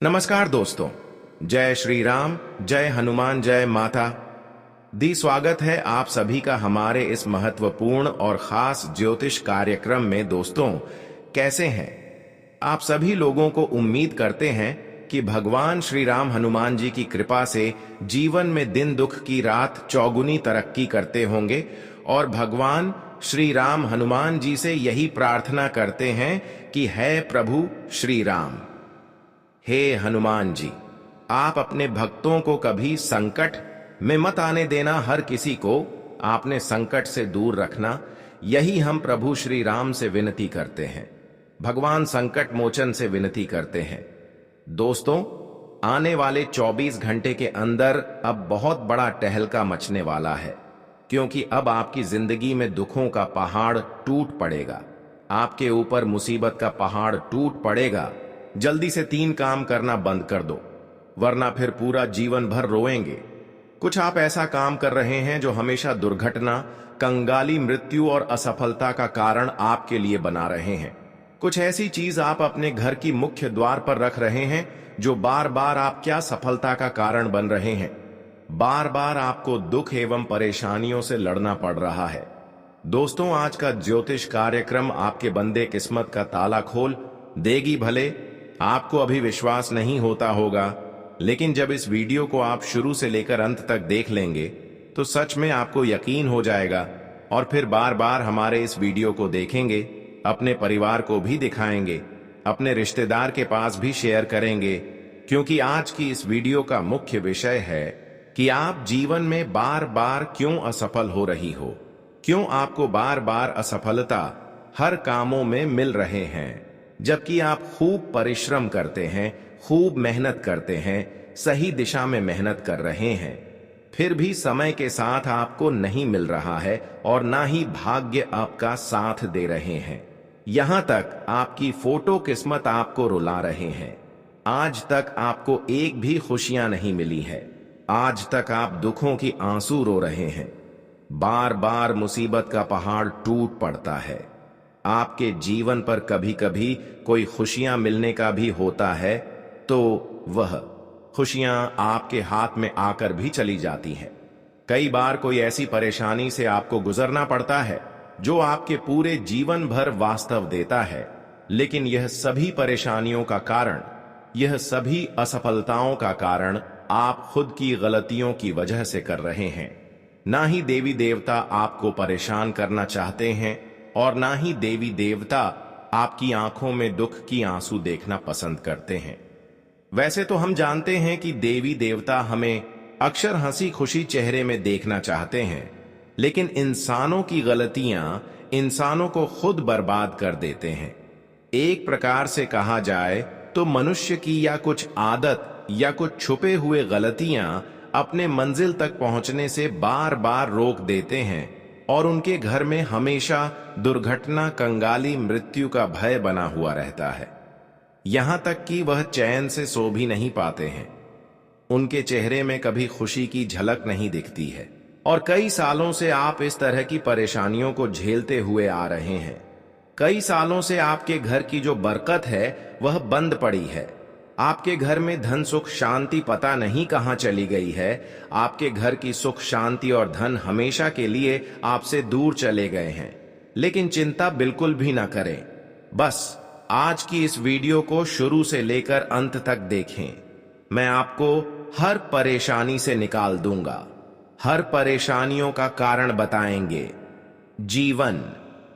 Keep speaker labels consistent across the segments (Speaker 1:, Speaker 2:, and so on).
Speaker 1: नमस्कार दोस्तों। जय श्री राम, जय हनुमान, जय माता दी। स्वागत है आप सभी का हमारे इस महत्वपूर्ण और खास ज्योतिष कार्यक्रम में। दोस्तों, कैसे हैं आप सभी? लोगों को उम्मीद करते हैं कि भगवान श्री राम हनुमान जी की कृपा से जीवन में दिन दुख की रात चौगुनी तरक्की करते होंगे और भगवान श्री राम हनुमान जी से यही प्रार्थना करते हैं कि है प्रभु श्री राम, हे हनुमान जी, आप अपने भक्तों को कभी संकट में मत आने देना। हर किसी को आपने संकट से दूर रखना, यही हम प्रभु श्री राम से विनती करते हैं। भगवान संकट मोचन से विनती करते हैं। दोस्तों, आने वाले 24 घंटे के अंदर अब बहुत बड़ा टहलका मचने वाला है, क्योंकि अब आपकी जिंदगी में दुखों का पहाड़ टूट पड़ेगा। आपके ऊपर मुसीबत का पहाड़ टूट पड़ेगा। जल्दी से 3 काम करना बंद कर दो, वरना फिर पूरा जीवन भर रोएंगे। कुछ आप ऐसा काम कर रहे हैं जो हमेशा दुर्घटना, कंगाली, मृत्यु और असफलता का कारण आपके लिए बना रहे हैं। कुछ ऐसी चीज आप अपने घर की मुख्य द्वार पर रख रहे हैं जो बार बार आपकी असफलता का कारण बन रहे हैं। बार बार आपको दुख एवं परेशानियों से लड़ना पड़ रहा है। दोस्तों, आज का ज्योतिष कार्यक्रम आपके बंदे किस्मत का ताला खोल देगी। भले आपको अभी विश्वास नहीं होता होगा, लेकिन जब इस वीडियो को आप शुरू से लेकर अंत तक देख लेंगे तो सच में आपको यकीन हो जाएगा और फिर बार बार हमारे इस वीडियो को देखेंगे, अपने परिवार को भी दिखाएंगे, अपने रिश्तेदार के पास भी शेयर करेंगे। क्योंकि आज की इस वीडियो का मुख्य विषय है कि आप जीवन में बार बार क्यों असफल हो रही हो, क्यों आपको बार बार असफलता हर कामों में मिल रहे हैं, जबकि आप खूब परिश्रम करते हैं, खूब मेहनत करते हैं, सही दिशा में मेहनत कर रहे हैं, फिर भी समय के साथ आपको नहीं मिल रहा है और ना ही भाग्य आपका साथ दे रहे हैं। यहां तक आपकी फोटो किस्मत आपको रुला रहे हैं। आज तक आपको एक भी खुशियां नहीं मिली है। आज तक आप दुखों की आंसू रो रहे हैं। बार बार मुसीबत का पहाड़ टूट पड़ता है। आपके जीवन पर कभी कभी कोई खुशियां मिलने का भी होता है तो वह खुशियां आपके हाथ में आकर भी चली जाती हैं। कई बार कोई ऐसी परेशानी से आपको गुजरना पड़ता है जो आपके पूरे जीवन भर वास्तव देता है, लेकिन यह सभी परेशानियों का कारण, यह सभी असफलताओं का कारण आप खुद की गलतियों की वजह से कर रहे हैं। ना ही देवी देवता आपको परेशान करना चाहते हैं और ना ही देवी देवता आपकी आंखों में दुख की आंसू देखना पसंद करते हैं। वैसे तो हम जानते हैं कि देवी देवता हमें अक्सर हंसी खुशी चेहरे में देखना चाहते हैं, लेकिन इंसानों की गलतियां इंसानों को खुद बर्बाद कर देते हैं। एक प्रकार से कहा जाए तो मनुष्य की या कुछ आदत या कुछ छुपे हुए गलतियां अपने मंजिल तक पहुंचने से बार बार रोक देते हैं और उनके घर में हमेशा दुर्घटना, कंगाली, मृत्यु का भय बना हुआ रहता है। यहां तक कि वह चैन से सो भी नहीं पाते हैं। उनके चेहरे में कभी खुशी की झलक नहीं दिखती है और कई सालों से आप इस तरह की परेशानियों को झेलते हुए आ रहे हैं। कई सालों से आपके घर की जो बरकत है वह बंद पड़ी है। आपके घर में धन सुख शांति पता नहीं कहां चली गई है। आपके घर की सुख शांति और धन हमेशा के लिए आपसे दूर चले गए हैं। लेकिन चिंता बिल्कुल भी ना करें। बस आज की इस वीडियो को शुरू से लेकर अंत तक देखें। मैं आपको हर परेशानी से निकाल दूंगा, हर परेशानियों का कारण बताएंगे, जीवन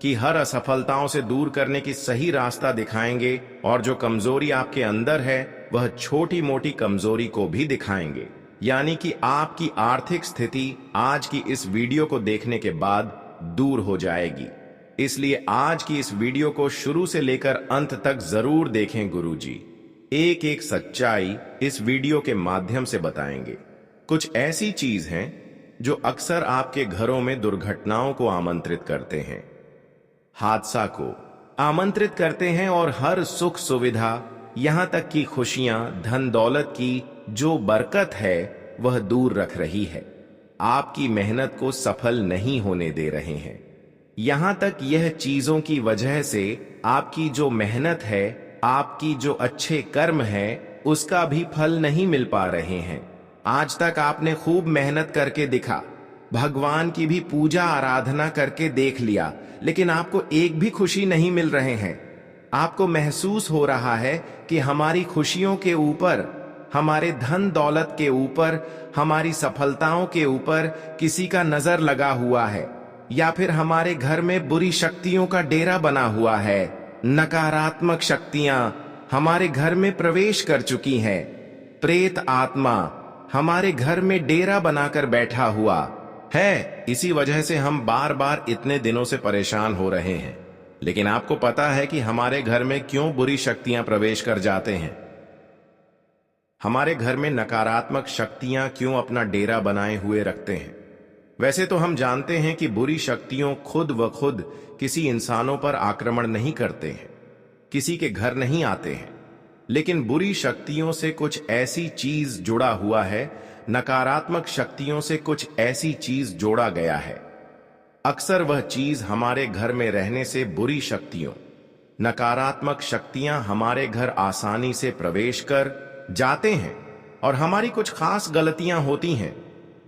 Speaker 1: की हर असफलताओं से दूर करने की सही रास्ता दिखाएंगे और जो कमजोरी आपके अंदर है वह छोटी मोटी कमजोरी को भी दिखाएंगे। यानी कि आपकी आर्थिक स्थिति आज की इस वीडियो को देखने के बाद दूर हो जाएगी। इसलिए आज की इस वीडियो को शुरू से लेकर अंत तक जरूर देखें। गुरुजी एक एक सच्चाई इस वीडियो के माध्यम से बताएंगे। कुछ ऐसी चीज हैं जो अक्सर आपके घरों में दुर्घटनाओं को आमंत्रित करते हैं, हादसा को आमंत्रित करते हैं और हर सुख सुविधा, यहां तक कि खुशियां, धन दौलत की जो बरकत है वह दूर रख रही है। आपकी मेहनत को सफल नहीं होने दे रहे हैं। यहां तक यह चीजों की वजह से आपकी जो मेहनत है, आपकी जो अच्छे कर्म है, उसका भी फल नहीं मिल पा रहे हैं। आज तक आपने खूब मेहनत करके दिखा, भगवान की भी पूजा आराधना करके देख लिया, लेकिन आपको एक भी खुशी नहीं मिल रहे हैं। आपको महसूस हो रहा है कि हमारी खुशियों के ऊपर, हमारे धन दौलत के ऊपर, हमारी सफलताओं के ऊपर किसी का नजर लगा हुआ है, या फिर हमारे घर में बुरी शक्तियों का डेरा बना हुआ है। नकारात्मक शक्तियां हमारे घर में प्रवेश कर चुकी हैं। प्रेत आत्मा हमारे घर में डेरा बनाकर बैठा हुआ है। इसी वजह से हम बार बार इतने दिनों से परेशान हो रहे हैं। लेकिन आपको पता है कि हमारे घर में क्यों बुरी शक्तियां प्रवेश कर जाते हैं? हमारे घर में नकारात्मक शक्तियां क्यों अपना डेरा बनाए हुए रखते हैं? वैसे तो हम जानते हैं कि बुरी शक्तियों खुद व खुद किसी इंसानों पर आक्रमण नहीं करते हैं, किसी के घर नहीं आते हैं, लेकिन बुरी शक्तियों से कुछ ऐसी चीज जुड़ा हुआ है, नकारात्मक शक्तियों से कुछ ऐसी चीज जोड़ा गया है। अक्सर वह चीज हमारे घर में रहने से बुरी शक्तियों, नकारात्मक शक्तियां हमारे घर आसानी से प्रवेश कर जाते हैं और हमारी कुछ खास गलतियां होती हैं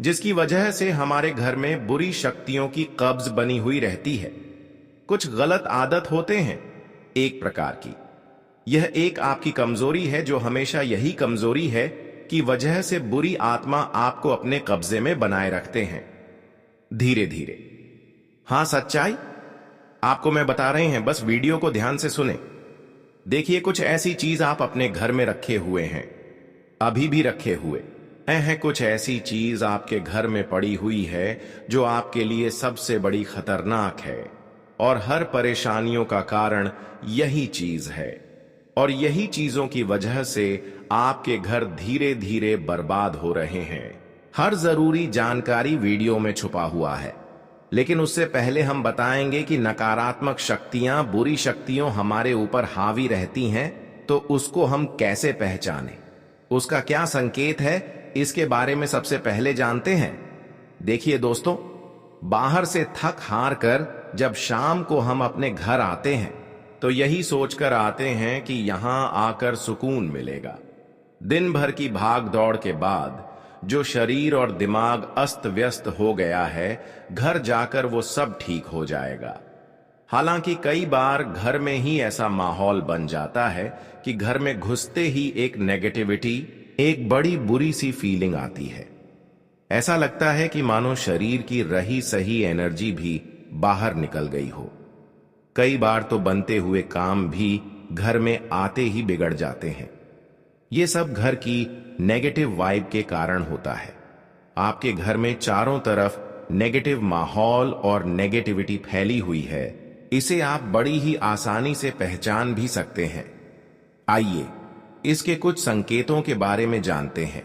Speaker 1: जिसकी वजह से हमारे घर में बुरी शक्तियों की कब्ज बनी हुई रहती है। कुछ गलत आदत होते हैं एक प्रकार की। यह एक आपकी कमजोरी है जो हमेशा यही कमजोरी है कि वजह से बुरी आत्मा आपको अपने कब्जे में बनाए रखते हैं धीरे धीरे। हां, सच्चाई आपको मैं बता रहे हैं, बस वीडियो को ध्यान से सुने। देखिए, कुछ ऐसी चीज आप अपने घर में रखे हुए हैं, अभी भी रखे हुए हैं। कुछ ऐसी चीज आपके घर में पड़ी हुई है जो आपके लिए सबसे बड़ी खतरनाक है और हर परेशानियों का कारण यही चीज है। और यही चीजों की वजह से आपके घर धीरे धीरे बर्बाद हो रहे हैं। हर जरूरी जानकारी वीडियो में छुपा हुआ है, लेकिन उससे पहले हम बताएंगे कि नकारात्मक शक्तियां, बुरी शक्तियों हमारे ऊपर हावी रहती हैं, तो उसको हम कैसे पहचानें, उसका क्या संकेत है, इसके बारे में सबसे पहले जानते हैं। देखिए दोस्तों, बाहर से थक हार कर जब शाम को हम अपने घर आते हैं तो यही सोचकर आते हैं कि यहां आकर सुकून मिलेगा। दिन भर की भाग दौड़ के बाद जो शरीर और दिमाग अस्त व्यस्त हो गया है, घर जाकर वो सब ठीक हो जाएगा। हालांकि कई बार घर में ही ऐसा माहौल बन जाता है कि घर में घुसते ही एक नेगेटिविटी, एक बड़ी बुरी सी फीलिंग आती है। ऐसा लगता है कि मानो शरीर की रही सही एनर्जी भी बाहर निकल गई हो। कई बार तो बनते हुए काम भी घर में आते ही बिगड़ जाते हैं। ये सब घर की नेगेटिव वाइब के कारण होता है। आपके घर में चारों तरफ नेगेटिव माहौल और नेगेटिविटी फैली हुई है। इसे आप बड़ी ही आसानी से पहचान भी सकते हैं। आइए इसके कुछ संकेतों के बारे में जानते हैं।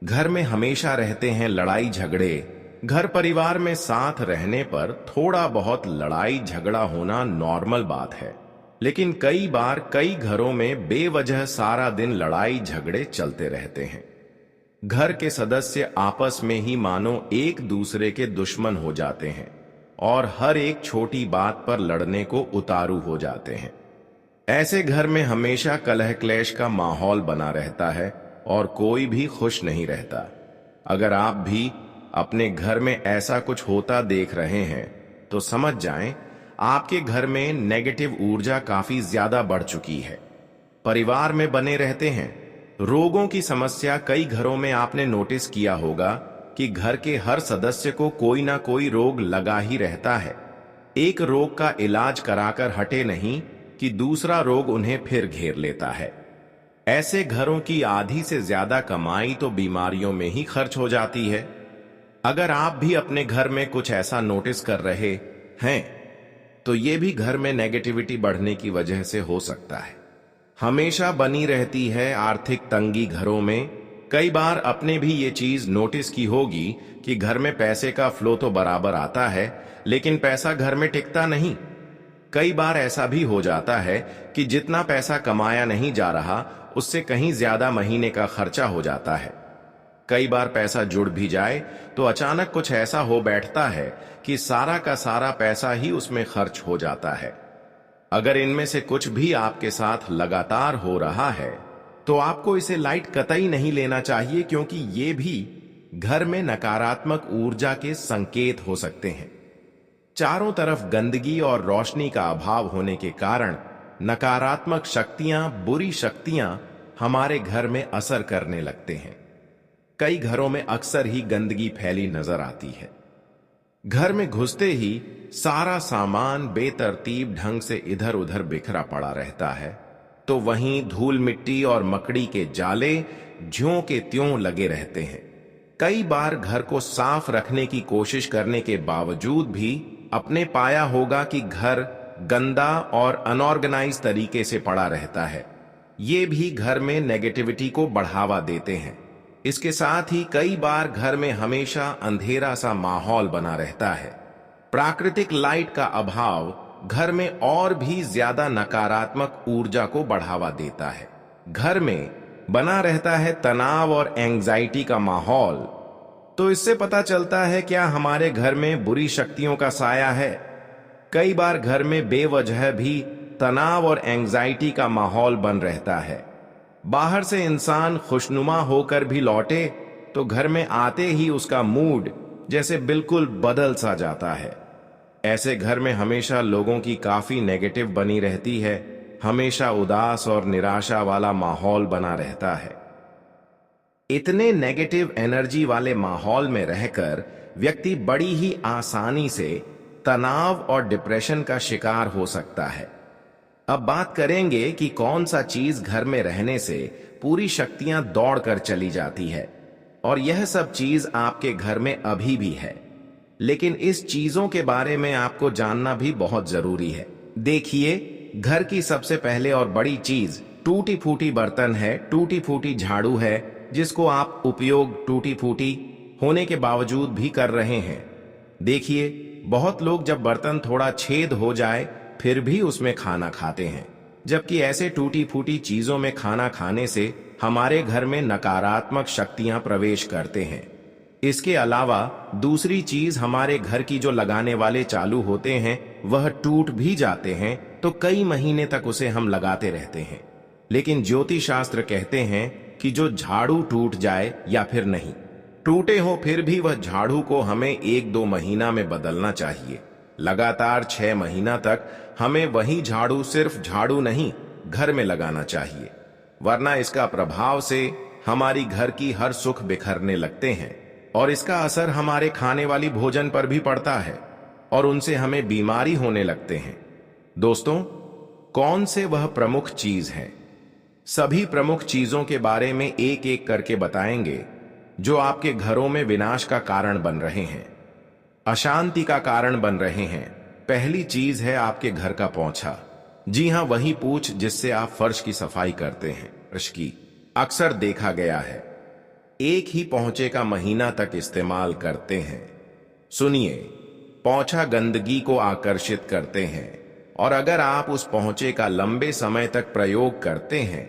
Speaker 1: घर में हमेशा रहते हैं लड़ाई झगड़े। घर परिवार में साथ रहने पर थोड़ा बहुत लड़ाई झगड़ा होना नॉर्मल बात है, लेकिन कई बार कई घरों में बेवजह सारा दिन लड़ाई झगड़े चलते रहते हैं। घर के सदस्य आपस में ही मानो एक दूसरे के दुश्मन हो जाते हैं और हर एक छोटी बात पर लड़ने को उतारू हो जाते हैं। ऐसे घर में हमेशा कलह क्लेश का माहौल बना रहता है और कोई भी खुश नहीं रहता। अगर आप भी अपने घर में ऐसा कुछ होता देख रहे हैं तो समझ जाएं, आपके घर में नेगेटिव ऊर्जा काफी ज्यादा बढ़ चुकी है। परिवार में बने रहते हैं रोगों की समस्या। कई घरों में आपने नोटिस किया होगा कि घर के हर सदस्य को कोई ना कोई रोग लगा ही रहता है। एक रोग का इलाज कराकर हटे नहीं कि दूसरा रोग उन्हें फिर घेर लेता है। ऐसे घरों की आधी से ज्यादा कमाई तो बीमारियों में ही खर्च हो जाती है। अगर आप भी अपने घर में कुछ ऐसा नोटिस कर रहे हैं तो ये भी घर में नेगेटिविटी बढ़ने की वजह से हो सकता है। हमेशा बनी रहती है आर्थिक तंगी घरों में। कई बार अपने भी ये चीज नोटिस की होगी कि घर में पैसे का फ्लो तो बराबर आता है, लेकिन पैसा घर में टिकता नहीं। कई बार ऐसा भी हो जाता है कि जितना पैसा कमाया नहीं जा रहा, उससे कहीं ज्यादा महीने का खर्चा हो जाता है। कई बार पैसा जुड़ भी जाए तो अचानक कुछ ऐसा हो बैठता है कि सारा का सारा पैसा ही उसमें खर्च हो जाता है। अगर इनमें से कुछ भी आपके साथ लगातार हो रहा है तो आपको इसे लाइट कतई नहीं लेना चाहिए, क्योंकि ये भी घर में नकारात्मक ऊर्जा के संकेत हो सकते हैं। चारों तरफ गंदगी और रोशनी का अभाव होने के कारण नकारात्मक शक्तियां, बुरी शक्तियां हमारे घर में असर करने लगते हैं। कई घरों में अक्सर ही गंदगी फैली नजर आती है। घर में घुसते ही सारा सामान बेतरतीब ढंग से इधर उधर बिखरा पड़ा रहता है, तो वहीं धूल मिट्टी और मकड़ी के जाले ज्यों के त्यों लगे रहते हैं। कई बार घर को साफ रखने की कोशिश करने के बावजूद भी आपने पाया होगा कि घर गंदा और अनऑर्गेनाइज तरीके से पड़ा रहता है। ये भी घर में नेगेटिविटी को बढ़ावा देते हैं। इसके साथ ही कई बार घर में हमेशा अंधेरा सा माहौल बना रहता है। प्राकृतिक लाइट का अभाव घर में और भी ज्यादा नकारात्मक ऊर्जा को बढ़ावा देता है। घर में बना रहता है तनाव और एंजाइटी का माहौल। तो इससे पता चलता है क्या हमारे घर में बुरी शक्तियों का साया है। कई बार घर में बेवजह भी तनाव और एंजाइटी का माहौल बन रहता है। बाहर से इंसान खुशनुमा होकर भी लौटे तो घर में आते ही उसका मूड जैसे बिल्कुल बदल सा जाता है। ऐसे घर में हमेशा लोगों की काफी नेगेटिव बनी रहती है। हमेशा उदास और निराशा वाला माहौल बना रहता है। इतने नेगेटिव एनर्जी वाले माहौल में रहकर व्यक्ति बड़ी ही आसानी से तनाव और डिप्रेशन का शिकार हो सकता है। अब बात करेंगे कि कौन सा चीज घर में रहने से पूरी शक्तियां दौड़कर चली जाती है, और यह सब चीज आपके घर में अभी भी है। लेकिन इस चीजों के बारे में आपको जानना भी बहुत जरूरी है। देखिए, घर की सबसे पहले और बड़ी चीज टूटी फूटी बर्तन है, टूटी फूटी झाड़ू है, जिसको आप उपयोग टूटी फूटी होने के बावजूद भी कर रहे हैं। देखिए, बहुत लोग जब बर्तन थोड़ा छेद हो जाए फिर भी उसमें खाना खाते हैं, जबकि ऐसे टूटी फूटी चीजों में खाना खाने से हमारे घर में नकारात्मक शक्तियां प्रवेश करते हैं। इसके अलावा दूसरी चीज, हमारे घर की जो लगाने वाले चालू होते हैं वह टूट भी जाते हैं, तो कई महीने तक उसे हम लगाते रहते हैं। लेकिन ज्योतिष शास्त्र कहते हैं कि जो झाड़ू टूट जाए या फिर नहीं टूटे हो, फिर भी वह झाड़ू को हमें 1-2 महीना में बदलना चाहिए। लगातार 6 महीना तक हमें वही झाड़ू, सिर्फ झाड़ू नहीं, घर में लगाना चाहिए, वरना इसका प्रभाव से हमारी घर की हर सुख बिखरने लगते हैं और इसका असर हमारे खाने वाली भोजन पर भी पड़ता है और उनसे हमें बीमारी होने लगते हैं। दोस्तों, कौन से वह प्रमुख चीज हैं? सभी प्रमुख चीजों के बारे में एक एक करके बताएंगे जो आपके घरों में विनाश का कारण बन रहे हैं, अशांति का कारण बन रहे हैं। पहली चीज है आपके घर का पोंछा। जी हां, वही पूछ जिससे आप फर्श की सफाई करते हैं। फर्श की अक्सर देखा गया है एक ही पोंछे का महीना तक इस्तेमाल करते हैं। सुनिए, पोंछा गंदगी को आकर्षित करते हैं, और अगर आप उस पोंछे का लंबे समय तक प्रयोग करते हैं,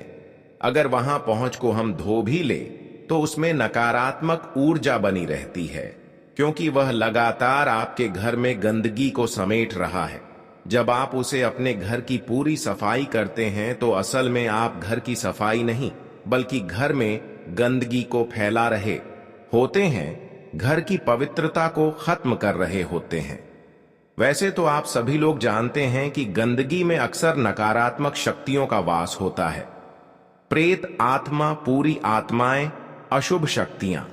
Speaker 1: अगर वहां पोंछ को हम धो भी ले तो उसमें नकारात्मक ऊर्जा बनी रहती है, क्योंकि वह लगातार आपके घर में गंदगी को समेट रहा है। जब आप उसे अपने घर की पूरी सफाई करते हैं तो असल में आप घर की सफाई नहीं बल्कि घर में गंदगी को फैला रहे होते हैं, घर की पवित्रता को खत्म कर रहे होते हैं। वैसे तो आप सभी लोग जानते हैं कि गंदगी में अक्सर नकारात्मक शक्तियों का वास होता है। प्रेत आत्मा, पूरी आत्माएं, अशुभ शक्तियां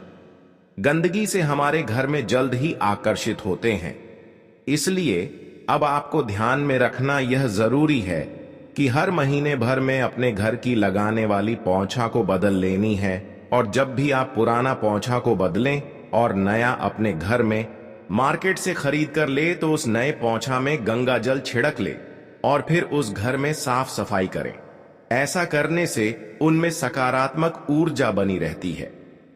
Speaker 1: गंदगी से हमारे घर में जल्द ही आकर्षित होते हैं। इसलिए अब आपको ध्यान में रखना यह जरूरी है कि हर महीने भर में अपने घर की लगाने वाली पोंछा को बदल लेनी है, और जब भी आप पुराना पोंछा को बदलें और नया अपने घर में मार्केट से खरीद कर ले तो उस नए पोंछा में गंगा जल छिड़क ले और फिर उस घर में साफ सफाई करें। ऐसा करने से उनमें सकारात्मक ऊर्जा बनी रहती है।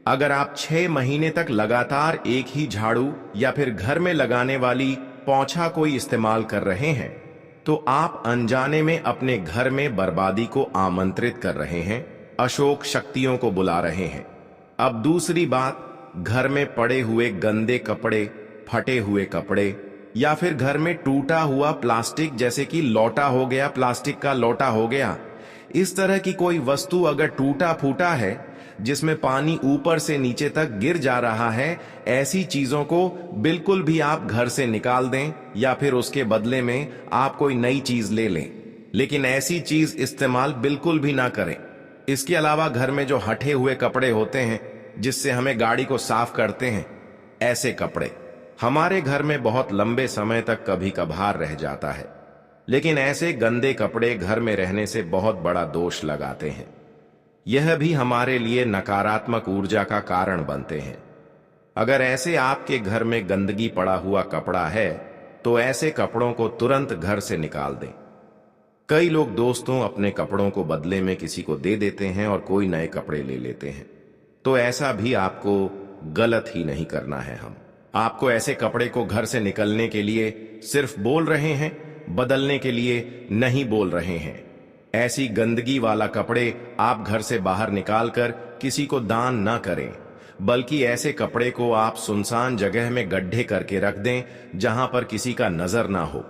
Speaker 1: अगर आप 6 महीने तक लगातार एक ही झाड़ू या फिर घर में लगाने वाली पोंछा कोई इस्तेमाल कर रहे हैं तो आप अनजाने में अपने घर में बर्बादी को आमंत्रित कर रहे हैं, अशुभ शक्तियों को बुला रहे हैं। अब दूसरी बात, घर में पड़े हुए गंदे कपड़े, फटे हुए कपड़े या फिर घर में टूटा हुआ प्लास्टिक, जैसे कि लोटा हो गया, प्लास्टिक का लोटा हो गया, इस तरह की कोई वस्तु अगर टूटा फूटा है, जिसमें पानी ऊपर से नीचे तक गिर जा रहा है, ऐसी चीजों को बिल्कुल भी आप घर से निकाल दें या फिर उसके बदले में आप कोई नई चीज ले लें, लेकिन ऐसी चीज इस्तेमाल बिल्कुल भी ना करें। इसके अलावा घर में जो हटे हुए कपड़े होते हैं, जिससे हमें गाड़ी को साफ करते हैं, ऐसे कपड़े हमारे घर में बहुत लंबे समय तक कभी कभार रह जाता है, लेकिन ऐसे गंदे कपड़े घर में रहने से बहुत बड़ा दोष लगाते हैं। यह भी हमारे लिए नकारात्मक ऊर्जा का कारण बनते हैं। अगर ऐसे आपके घर में गंदगी पड़ा हुआ कपड़ा है, तो ऐसे कपड़ों को तुरंत घर से निकाल दें। कई लोग दोस्तों अपने कपड़ों को बदले में किसी को दे देते हैं और कोई नए कपड़े ले लेते हैं, तो ऐसा भी आपको गलत ही नहीं करना है। हम आपको ऐसे कपड़े को घर से निकलने के लिए सिर्फ बोल रहे हैं, बदलने के लिए नहीं बोल रहे हैं। ऐसी गंदगी वाला कपड़े आप घर से बाहर निकालकर किसी को दान ना करें, बल्कि ऐसे कपड़े को आप सुनसान जगह में गड्ढे करके रख दें, जहां पर किसी का नजर ना हो।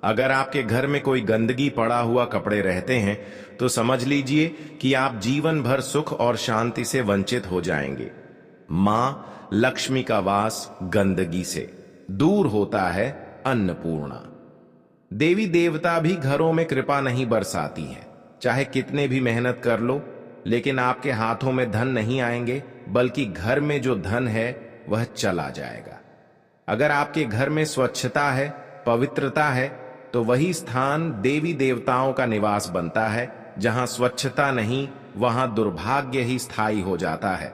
Speaker 1: अगर आपके घर में कोई गंदगी पड़ा हुआ कपड़े रहते हैं, तो समझ लीजिए कि आप जीवन भर सुख और शांति से वंचित हो जाएंगे। मां लक्ष्मी का वास गंदगी से दूर होता है। अन्नपूर्णा देवी देवता भी घरों में कृपा नहीं बरसाती है। चाहे कितने भी मेहनत कर लो, लेकिन आपके हाथों में धन नहीं आएंगे, बल्कि घर में जो धन है वह चला जाएगा। अगर आपके घर में स्वच्छता है, पवित्रता है, तो वही स्थान देवी देवताओं का निवास बनता है। जहां स्वच्छता नहीं, वहां दुर्भाग्य ही स्थायी हो जाता है।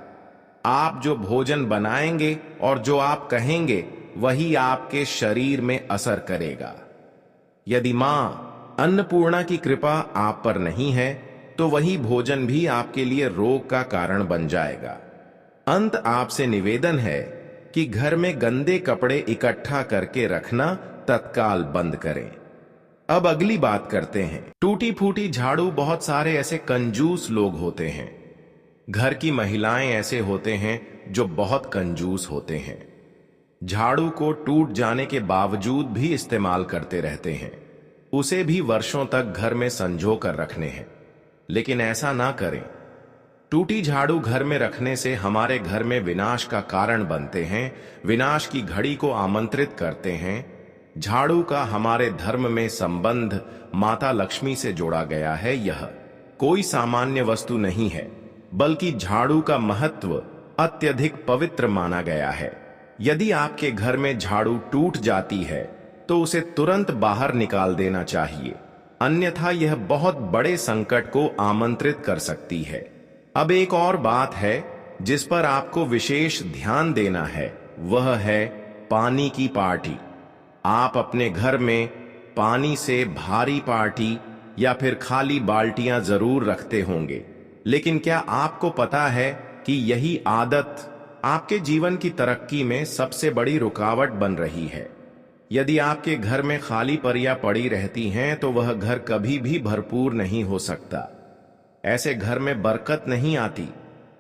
Speaker 1: आप जो भोजन बनाएंगे और जो आप कहेंगे, वही आपके शरीर में असर करेगा। यदि मां अन्नपूर्णा की कृपा आप पर नहीं है, तो वही भोजन भी आपके लिए रोग का कारण बन जाएगा। अंत आपसे निवेदन है कि घर में गंदे कपड़े इकट्ठा करके रखना तत्काल बंद करें। अब अगली बात करते हैं। टूटी फूटी झाड़ू। बहुत सारे ऐसे कंजूस लोग होते हैं। घर की महिलाएं ऐसे होते हैं जो बहुत कंजूस होते हैं। झाड़ू को टूट जाने के बावजूद भी इस्तेमाल करते रहते हैं। उसे भी वर्षों तक घर में संजो कर रखने हैं, लेकिन ऐसा ना करें। टूटी झाड़ू घर में रखने से हमारे घर में विनाश का कारण बनते हैं, विनाश की घड़ी को आमंत्रित करते हैं। झाड़ू का हमारे धर्म में संबंध माता लक्ष्मी से जोड़ा गया है। यह कोई सामान्य वस्तु नहीं है, बल्कि झाड़ू का महत्व अत्यधिक पवित्र माना गया है। यदि आपके घर में झाड़ू टूट जाती है, तो उसे तुरंत बाहर निकाल देना चाहिए, अन्यथा यह बहुत बड़े संकट को आमंत्रित कर सकती है। अब एक और बात है जिस पर आपको विशेष ध्यान देना है, वह है पानी की पार्टी। आप अपने घर में पानी से भारी पार्टी या फिर खाली बाल्टियां जरूर रखते होंगे, लेकिन क्या आपको पता है कि यही आदत आपके जीवन की तरक्की में सबसे बड़ी रुकावट बन रही है? यदि आपके घर में खाली परियां पड़ी रहती हैं, तो वह घर कभी भी भरपूर नहीं हो सकता। ऐसे घर में बरकत नहीं आती,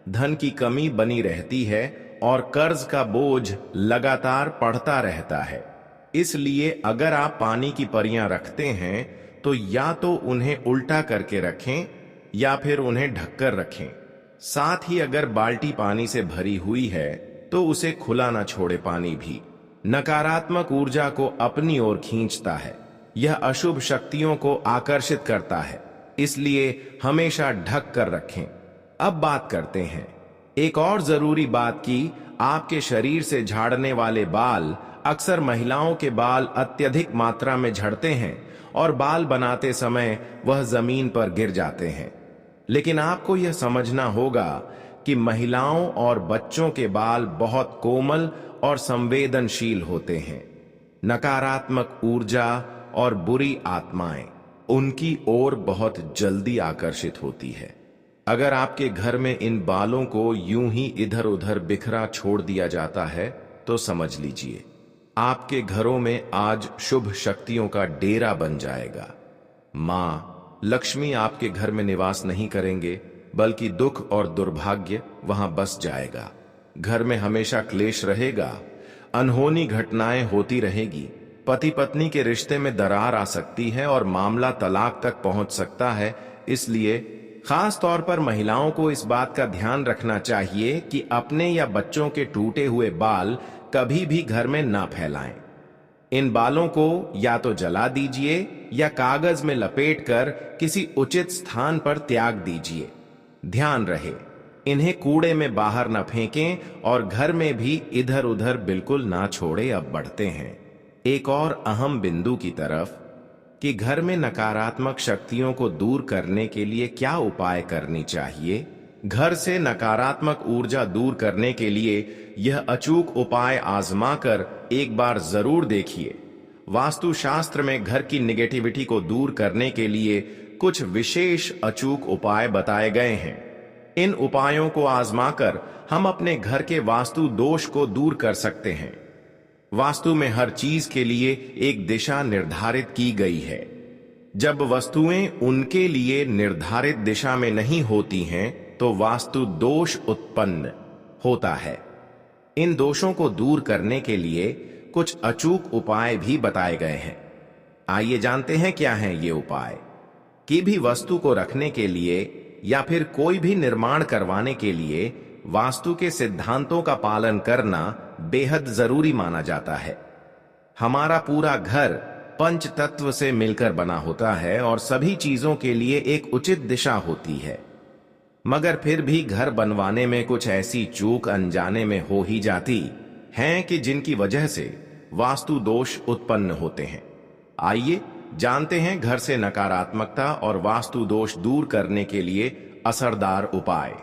Speaker 1: धन की कमी बनी रहती है और कर्ज का बोझ लगातार बढ़ता रहता है। इसलिए अगर आप पानी की परियां रखते हैं, तो या तो उन्हें उल्टा करके रखें या फिर उन्हें ढककर रखें। साथ ही अगर बाल्टी पानी से भरी हुई है, तो उसे खुला ना छोड़े। पानी भी नकारात्मक ऊर्जा को अपनी ओर खींचता है। यह अशुभ शक्तियों को आकर्षित करता है, इसलिए हमेशा ढक कर रखें। अब बात करते हैं एक और जरूरी बात की। आपके शरीर से झाड़ने वाले बाल, अक्सर महिलाओं के बाल अत्यधिक मात्रा में झड़ते हैं और बाल बनाते समय वह जमीन पर गिर जाते हैं। लेकिन आपको यह समझना होगा कि महिलाओं और बच्चों के बाल बहुत कोमल और संवेदनशील होते हैं। नकारात्मक ऊर्जा और बुरी आत्माएं उनकी ओर बहुत जल्दी आकर्षित होती है। अगर आपके घर में इन बालों को यूं ही इधर उधर बिखरा छोड़ दिया जाता है, तो समझ लीजिए आपके घरों में आज शुभ शक्तियों का डेरा बन जाएगा। मां लक्ष्मी आपके घर में निवास नहीं करेंगे, बल्कि दुख और दुर्भाग्य वहां बस जाएगा। घर में हमेशा क्लेश रहेगा, अनहोनी घटनाएं होती रहेगी, पति पत्नी के रिश्ते में दरार आ सकती है और मामला तलाक तक पहुंच सकता है। इसलिए खास तौर पर महिलाओं को इस बात का ध्यान रखना चाहिए कि अपने या बच्चों के टूटे हुए बाल कभी भी घर में ना फैलाएं। इन बालों को या तो जला दीजिए या कागज में लपेटकर किसी उचित स्थान पर त्याग दीजिए। ध्यान रहे, इन्हें कूड़े में बाहर न फेंकें और घर में भी इधर उधर बिल्कुल ना छोड़े। अब बढ़ते हैं एक और अहम बिंदु की तरफ कि घर में नकारात्मक शक्तियों को दूर करने के लिए क्या उपाय करनी चाहिए। घर से नकारात्मक ऊर्जा दूर करने के लिए यह अचूक उपाय आजमाकर एक बार जरूर देखिए। वास्तुशास्त्र में घर की निगेटिविटी को दूर करने के लिए कुछ विशेष अचूक उपाय बताए गए हैं। इन उपायों को आजमाकर हम अपने घर के वास्तु दोष को दूर कर सकते हैं। वास्तु में हर चीज के लिए एक दिशा निर्धारित की गई है। जब वस्तुएं उनके लिए निर्धारित दिशा में नहीं होती हैं, तो वास्तु दोष उत्पन्न होता है। इन दोषों को दूर करने के लिए कुछ अचूक उपाय भी बताए गए हैं। आइए जानते हैं क्या हैं ये उपाय। कि भी वस्तु को रखने के लिए या फिर कोई भी निर्माण करवाने के लिए वास्तु के सिद्धांतों का पालन करना बेहद जरूरी माना जाता है। हमारा पूरा घर पंच तत्व से मिलकर बना होता है और सभी चीजों के लिए एक उचित दिशा होती है। मगर फिर भी घर बनवाने में कुछ ऐसी चूक अनजाने में हो ही जाती हैं कि जिनकी वजह से वास्तु दोष उत्पन्न होते हैं। आइए जानते हैं घर से नकारात्मकता और वास्तु दोष दूर करने के लिए असरदार उपाय।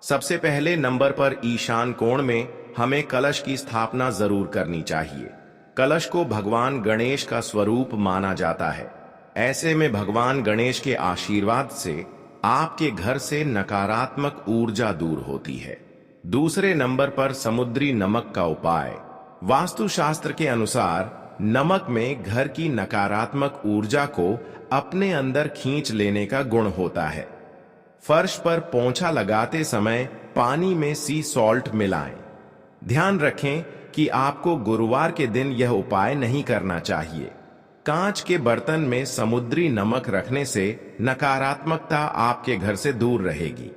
Speaker 1: सबसे पहले नंबर पर ईशान कोण में हमें कलश की स्थापना जरूर करनी चाहिए। कलश को भगवान गणेश का स्वरूप माना जाता है। ऐसे में भगवान गणेश के आशीर्वाद से आपके घर से नकारात्मक ऊर्जा दूर होती है। दूसरे नंबर पर समुद्री नमक का उपाय। वास्तुशास्त्र के अनुसार नमक में घर की नकारात्मक ऊर्जा को अपने अंदर खींच लेने का गुण होता है। फर्श पर पोंछा लगाते समय पानी में सी सॉल्ट मिलाएं। ध्यान रखें कि आपको गुरुवार के दिन यह उपाय नहीं करना चाहिए। कांच के बर्तन में समुद्री नमक रखने से नकारात्मकता आपके घर से दूर रहेगी।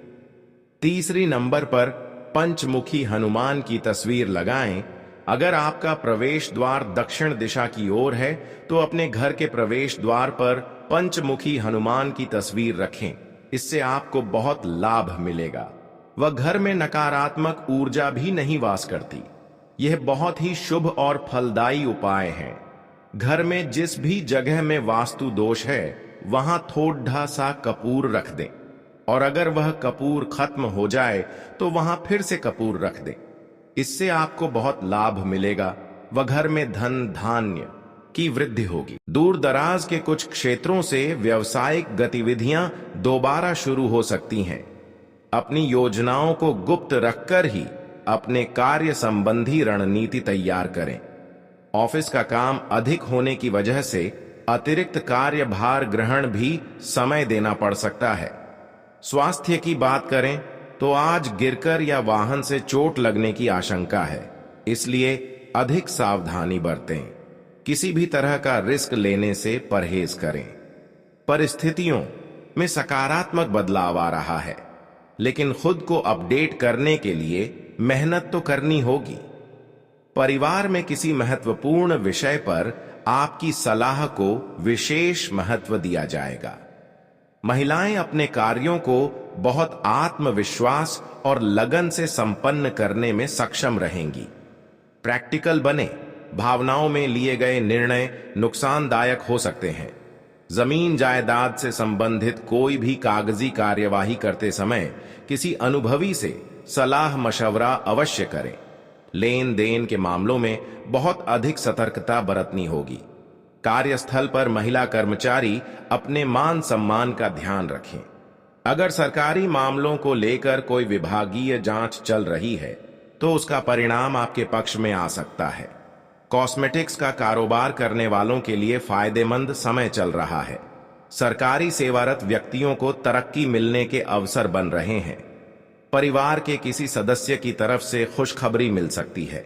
Speaker 1: तीसरी नंबर पर पंचमुखी हनुमान की तस्वीर लगाएं। अगर आपका प्रवेश द्वार दक्षिण दिशा की ओर है तो अपने घर के प्रवेश द्वार पर पंचमुखी हनुमान की तस्वीर रखें। इससे आपको बहुत लाभ मिलेगा। वह घर में नकारात्मक ऊर्जा भी नहीं वास करती। यह बहुत ही शुभ और फलदायी उपाय है। घर में जिस भी जगह में वास्तु दोष है वहां थोड़ा सा कपूर रख दें और अगर वह कपूर खत्म हो जाए तो वहां फिर से कपूर रख दें। इससे आपको बहुत लाभ मिलेगा। वह घर में धन धान्य की वृद्धि होगी। दूर दराज के कुछ क्षेत्रों से व्यावसायिक गतिविधियां दोबारा शुरू हो सकती हैं। अपनी योजनाओं को गुप्त रखकर ही अपने कार्य संबंधी रणनीति तैयार करें। ऑफिस का काम अधिक होने की वजह से अतिरिक्त कार्यभार ग्रहण भी समय देना पड़ सकता है। स्वास्थ्य की बात करें तो आज गिरकर या वाहन से चोट लगने की आशंका है, इसलिए अधिक सावधानी बरतें। किसी भी तरह का रिस्क लेने से परहेज करें। परिस्थितियों में सकारात्मक बदलाव आ रहा है, लेकिन खुद को अपडेट करने के लिए मेहनत तो करनी होगी। परिवार में किसी महत्वपूर्ण विषय पर आपकी सलाह को विशेष महत्व दिया जाएगा। महिलाएं अपने कार्यों को बहुत आत्मविश्वास और लगन से संपन्न करने में सक्षम रहेंगी। प्रैक्टिकल बने। भावनाओं में लिए गए निर्णय नुकसानदायक हो सकते हैं। जमीन जायदाद से संबंधित कोई भी कागजी कार्यवाही करते समय किसी अनुभवी से सलाह मशवरा अवश्य करें। लेन देन के मामलों में बहुत अधिक सतर्कता बरतनी होगी। कार्यस्थल पर महिला कर्मचारी अपने मान सम्मान का ध्यान रखें। अगर सरकारी मामलों को लेकर कोई विभागीय जांच चल रही है तो उसका परिणाम आपके पक्ष में आ सकता है। कॉस्मेटिक्स का कारोबार करने वालों के लिए फायदेमंद समय चल रहा है। सरकारी सेवारत व्यक्तियों को तरक्की मिलने के अवसर बन रहे हैं। परिवार के किसी सदस्य की तरफ से खुशखबरी मिल सकती है।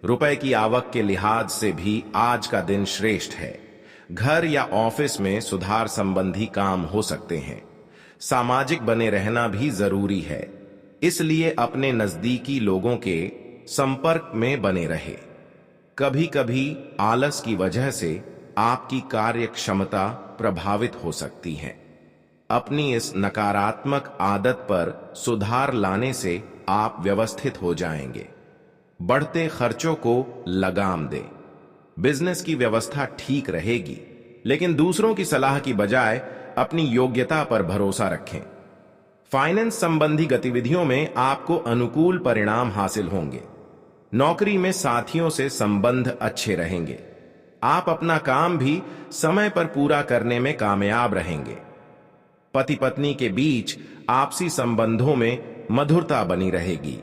Speaker 1: रुपए की आवक के लिहाज से भी आज का दिन श्रेष्ठ है। घर या ऑफिस में सुधार संबंधी काम हो सकते हैं। सामाजिक बने रहना भी जरूरी है, इसलिए अपने नजदीकी लोगों के संपर्क में बने रहे। कभी कभी आलस की वजह से आपकी कार्य क्षमता प्रभावित हो सकती है। अपनी इस नकारात्मक आदत पर सुधार लाने से आप व्यवस्थित हो जाएंगे। बढ़ते खर्चों को लगाम दें। बिजनेस की व्यवस्था ठीक रहेगी, लेकिन दूसरों की सलाह की बजाय अपनी योग्यता पर भरोसा रखें। फाइनेंस संबंधी गतिविधियों में आपको अनुकूल परिणाम हासिल होंगे। नौकरी में साथियों से संबंध अच्छे रहेंगे। आप अपना काम भी समय पर पूरा करने में कामयाब रहेंगे। पति पत्नी के बीच आपसी संबंधों में मधुरता बनी रहेगी।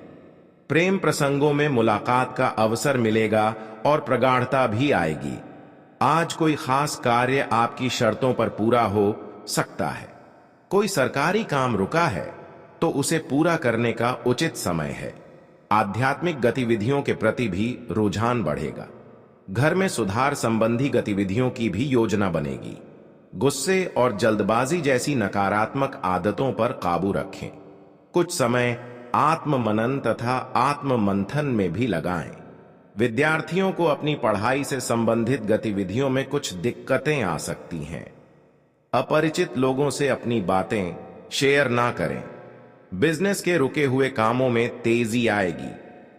Speaker 1: प्रेम प्रसंगों में मुलाकात का अवसर मिलेगा और प्रगाढ़ता भी आएगी। आज कोई खास कार्य आपकी शर्तों पर पूरा हो सकता है। कोई सरकारी काम रुका है तो उसे पूरा करने का उचित समय है। आध्यात्मिक गतिविधियों के प्रति भी रुझान बढ़ेगा। घर में सुधार संबंधी गतिविधियों की भी योजना बनेगी। गुस्से और जल्दबाजी जैसी नकारात्मक आदतों पर काबू रखें। कुछ समय आत्म मनन तथा आत्म मंथन में भी लगाएं। विद्यार्थियों को अपनी पढ़ाई से संबंधित गतिविधियों में कुछ दिक्कतें आ सकती हैं। अपरिचित लोगों से अपनी बातें शेयर ना करें। बिजनेस के रुके हुए कामों में तेजी आएगी।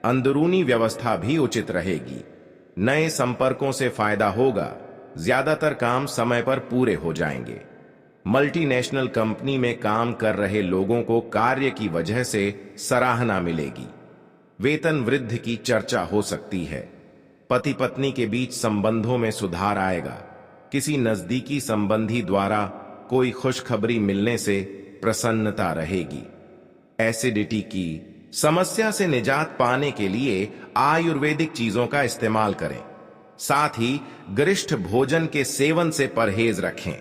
Speaker 1: अंदरूनी व्यवस्था भी उचित रहेगी। नए संपर्कों से फायदा होगा। ज्यादातर काम समय पर पूरे हो जाएंगे। मल्टीनेशनल कंपनी में काम कर रहे लोगों को कार्य की वजह से सराहना मिलेगी। वेतन वृद्धि की चर्चा हो सकती है। पति पत्नी के बीच संबंधों में सुधार आएगा। किसी नजदीकी संबंधी द्वारा कोई खुशखबरी मिलने से प्रसन्नता रहेगी। एसिडिटी की समस्या से निजात पाने के लिए आयुर्वेदिक चीजों का इस्तेमाल करें। साथ ही गरिष्ठ भोजन के सेवन से परहेज रखें।